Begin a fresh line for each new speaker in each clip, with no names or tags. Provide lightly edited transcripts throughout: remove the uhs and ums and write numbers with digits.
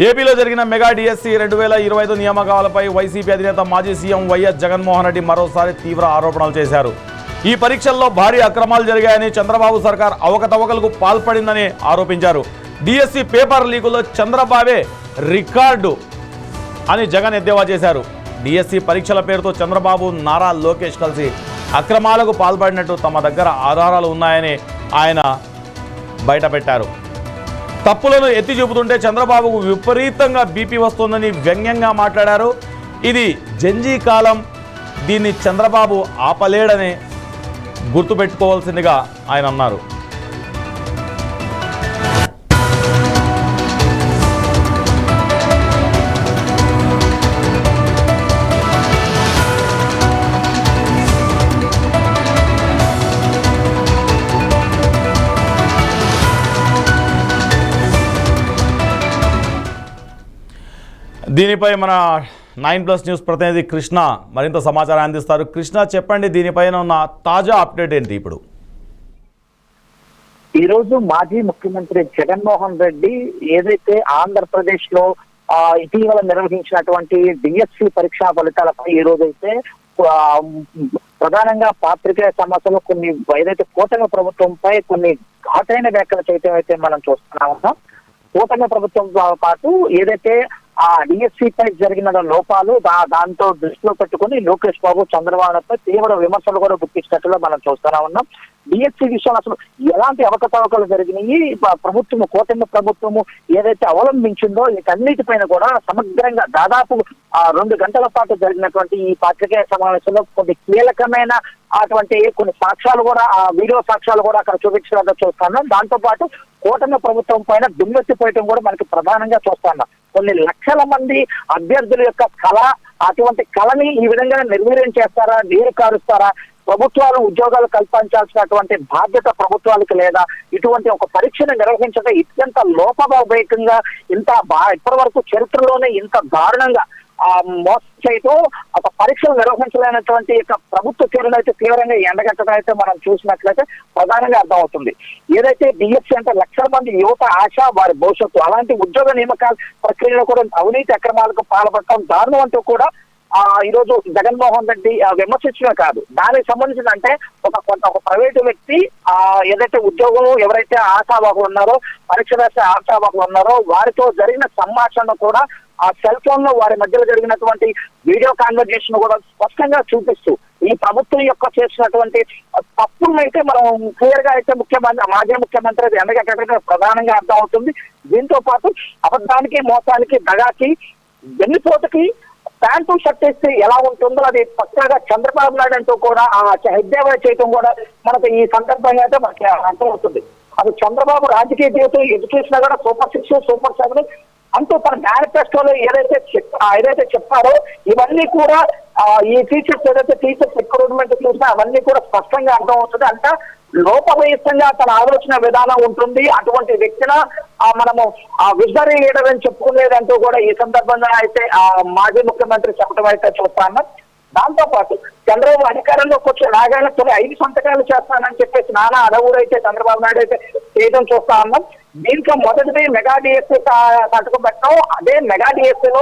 ఏపీలో జరిగిన mega DSC 2025 నియామకాలపై YCP అధినేత మాజీ సీఎం వైఎస్ జగన్మోహన్ రెడ్డి మరోసారి తీవ్ర ఆరోపణలు చేశారు. ఈ పరీక్షల్లో భారీ అక్రమాలు జరిగాయని, చంద్రబాబు సర్కార్ అవకతవకలకు పాల్పడిందని ఆరోపించారు. డిఎస్సి పేపర్ లీకులో చంద్రబాబే రికార్డు అని జగన్ ఎద్దేవా చేశారు. డిఎస్సి పరీక్షల పేరుతో చంద్రబాబు, నారా లోకేష్ కలిసి అక్రమాలకు పాల్పడినట్టు తమ దగ్గర ఆధారాలు ఉన్నాయని ఆయన బయటపెట్టారు. తప్పులను ఎత్తి చూపుతుంటే చంద్రబాబుకు విపరీతంగా బీపీ వస్తుందని వ్యంగ్యంగా మాట్లాడారు. ఇది జంజీ కాలం, దీన్ని చంద్రబాబు ఆపలేడని గుర్తుపెట్టుకోవాల్సిందిగా ఆయన అన్నారు. దీనిపై మన 9+ న్యూస్ ప్రతినిధి కృష్ణ మరింత సమాచారం అందిస్తారు. కృష్ణ, చెప్పండి, దీనిపైన ఉన్న తాజా అప్డేట్ ఏంటి? ఇప్పుడు
ఈ రోజు మాజీ ముఖ్యమంత్రి జగన్మోహన్ రెడ్డి ఏదైతే ఆంధ్రప్రదేశ్ లో ఇటీవల నిర్వహించినటువంటి డిఎస్సి పరీక్షా ఫలితాలపై ఈ రోజైతే ప్రధానంగా పాత్రికేయ సమావేశంలో కొన్ని ఏదైతే కూటమి ప్రభుత్వంపై కొన్ని ఘాటైన వ్యాఖ్యలు చేయటం అయితే మనం చూస్తున్నాం. కూటమి ప్రభుత్వంతో పాటు ఏదైతే ఆ డిఎస్సి పై జరిగిన లోపాలు దాంతో దృష్టిలో పెట్టుకుని లోకేష్ బాబు, చంద్రబాబుపై తీవ్ర విమర్శలు కూడా గుర్తించినట్టుగా మనం చూస్తూనే ఉన్నాం. డిఎస్సి విషయంలో అసలు ఎలాంటి అవకతవకలు జరిగినాయి, ప్రభుత్వము, కూటమి ప్రభుత్వము ఏదైతే అవలంబించిందో వీటన్నిటిపైన కూడా సమగ్రంగా దాదాపు 2 గంటల పాటు జరిగినటువంటి ఈ పాత్రికేయ సమావేశంలో కొన్ని కీలకమైన కొన్ని సాక్ష్యాలు కూడా, వీడియో సాక్ష్యాలు కూడా అక్కడ చూపించినట్టు చూస్తున్నాం. దాంతో పాటు కూటమి ప్రభుత్వం పైన దుమ్మెత్తిపోయటం కూడా మనకి ప్రధానంగా చూస్తున్నాం. కొన్ని లక్షల మంది అభ్యర్థుల యొక్క కళ, అటువంటి కళని ఈ విధంగా నిర్వీర్యం చేస్తారా, నీరు కారుస్తారా? ప్రభుత్వాలు ఉద్యోగాలు కల్పించాల్సినటువంటి బాధ్యత ప్రభుత్వాలకు లేదా? ఇటువంటి ఒక పరీక్షను నిర్వహించడం ఇత్యంత లోపభూయిష్టంగా, ఇప్పటి వరకు చరిత్రలోనే ఇంత దారుణంగా మోసం చేయటం, ఒక పరీక్షలు నిర్వహించలేనటువంటి ప్రభుత్వ చర్యలు అయితే తీవ్రంగా ఎండగట్టడం అయితే మనం చూసినట్లయితే ప్రధానంగా అర్థమవుతుంది. ఏదైతే డిఎస్సి అంటే లక్షల మంది యువత ఆశ, వారి భవిష్యత్తు, అలాంటి ఉద్యోగ నియామకాల ప్రక్రియలో కూడా అవినీతి అక్రమాలకు పాల్పడటం దారుణం అంటూ కూడా ఈ రోజు జగన్మోహన్ రెడ్డి విమర్శించడమే కాదు, దానికి సంబంధించిన అంటే ఒక ప్రైవేటు వ్యక్తి ఏదైతే ఉద్యోగం ఎవరైతే ఆశావాహులు ఉన్నారో, పరీక్ష రాసే ఆశావాహులు ఉన్నారో వారితో జరిగిన సంభాషణ కూడా ఆ సెల్ ఫోన్ లో వారి మధ్యలో జరిగినటువంటి వీడియో కాన్వర్జేషన్ కూడా స్పష్టంగా చూపిస్తూ ఈ ప్రభుత్వం యొక్క చేసినటువంటి తప్పులను అయితే మనం క్లియర్ గా అయితే మాజీ ముఖ్యమంత్రి ఎండగట్టడం ప్రధానంగా అర్థమవుతుంది. దీంతో పాటు అబద్ధానికి, మోసానికి, దగాకి, వెన్నుపోటుకి ప్యాంటు షర్ట్ వేస్తే ఎలా ఉంటుందో అది పక్కాగా చంద్రబాబు నాయుడు అంటూ కూడా ఎద్దేవా చేయడం కూడా మనకు ఈ సందర్భంగా అయితే మనకి అర్థమవుతుంది. అది చంద్రబాబు రాజకీయ జీవితం ఎడ్యుకేషన్ కూడా సూపర్ 6, సూపర్ 7 అంటూ తన మేనిఫెస్టోలో ఏదైతే చెప్పారో ఇవన్నీ కూడా ఈ టీచర్స్ రిక్రూట్మెంట్ చూసినా అవన్నీ కూడా స్పష్టంగా అర్థమవుతుంది. అంటే లోపభూయిష్టంగా తన ఆలోచన విధానం ఉంటుంది. అటువంటి వ్యక్తిన మనము విజనరీ లీడర్ అని చెప్పుకునేదంటూ కూడా ఈ సందర్భంగా అయితే మాజీ ముఖ్యమంత్రి చెప్పడం అయితే చూస్తాను. దాంతో పాటు చంద్రబాబు అధికారంలోకి వచ్చే రాగానే 5 సంతకాలు చేస్తానని చెప్పేసి నానా అడవుడు అయితే చంద్రబాబు నాయుడు అయితే చేయడం చూస్తా ఉన్నాం. దీంట్లో మొదటిది మెగా డిఎస్సి సంతకం పెట్టడం. అదే మెగా డిఎస్సిలో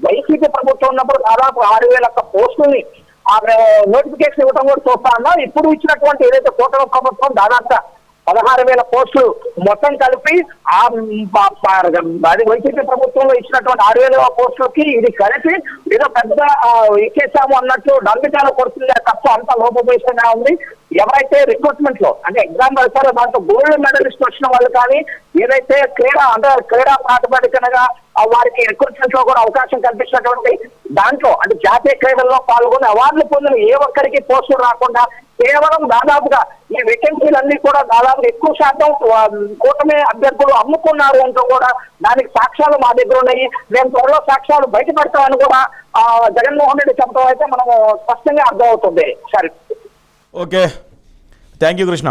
వైసీపీ ప్రభుత్వం ఉన్నప్పుడు దాదాపు 6,000 పోస్టుల్ని నోటిఫికేషన్ ఇవ్వడం కూడా చూస్తా ఉన్నాం. ఇప్పుడు ఇచ్చినటువంటి ఏదైతే కూటమి ప్రభుత్వం దాదాపుగా 16,000 పోస్టులు మొత్తం కలిపి అది వైసీపీ ప్రభుత్వంలో ఇచ్చినటువంటి 6,000 పోస్టులకి ఇది కలిపి ఏదో పెద్ద ఎక్కేసాము అన్నట్టు డంబికాలు కొడుతుందే తప్ప అంత లోపభూయిష్టంగా ఉంది. ఎవరైతే రిక్రూట్మెంట్ లో అంటే ఎగ్జామ్ రాస్తారో దాంట్లో గోల్డ్ మెడలిస్ట్ వచ్చిన వాళ్ళు కానీ ఏదైతే క్రీడా ప్రాతిపదికనగా వారికి రిక్రూట్మెంట్ లో కూడా అవకాశం కల్పించినటువంటి దాంట్లో అంటే జాతీయ క్రీడల్లో పాల్గొని అవార్డులు పొందిన ఏ ఒక్కరికి పోస్టులు రాకుండా కేవలం దాదాపుగా ఈ వేకెన్సీలన్నీ కూడా దాదాపు ఎక్కువ శాతం కూటమి అభ్యర్థులు అమ్ముకున్నారు అంటూ కూడా దానికి సాక్ష్యాలు మా దగ్గర ఉన్నాయి. మేము త్వరలో సాక్ష్యాలు బయటపెడతామని కూడా జగన్మోహన్ రెడ్డి చెప్పడం అయితే మనం స్పష్టంగా అర్థమవుతుంది. సరే,
ఓకే, థ్యాంక్ యూ కృష్ణ.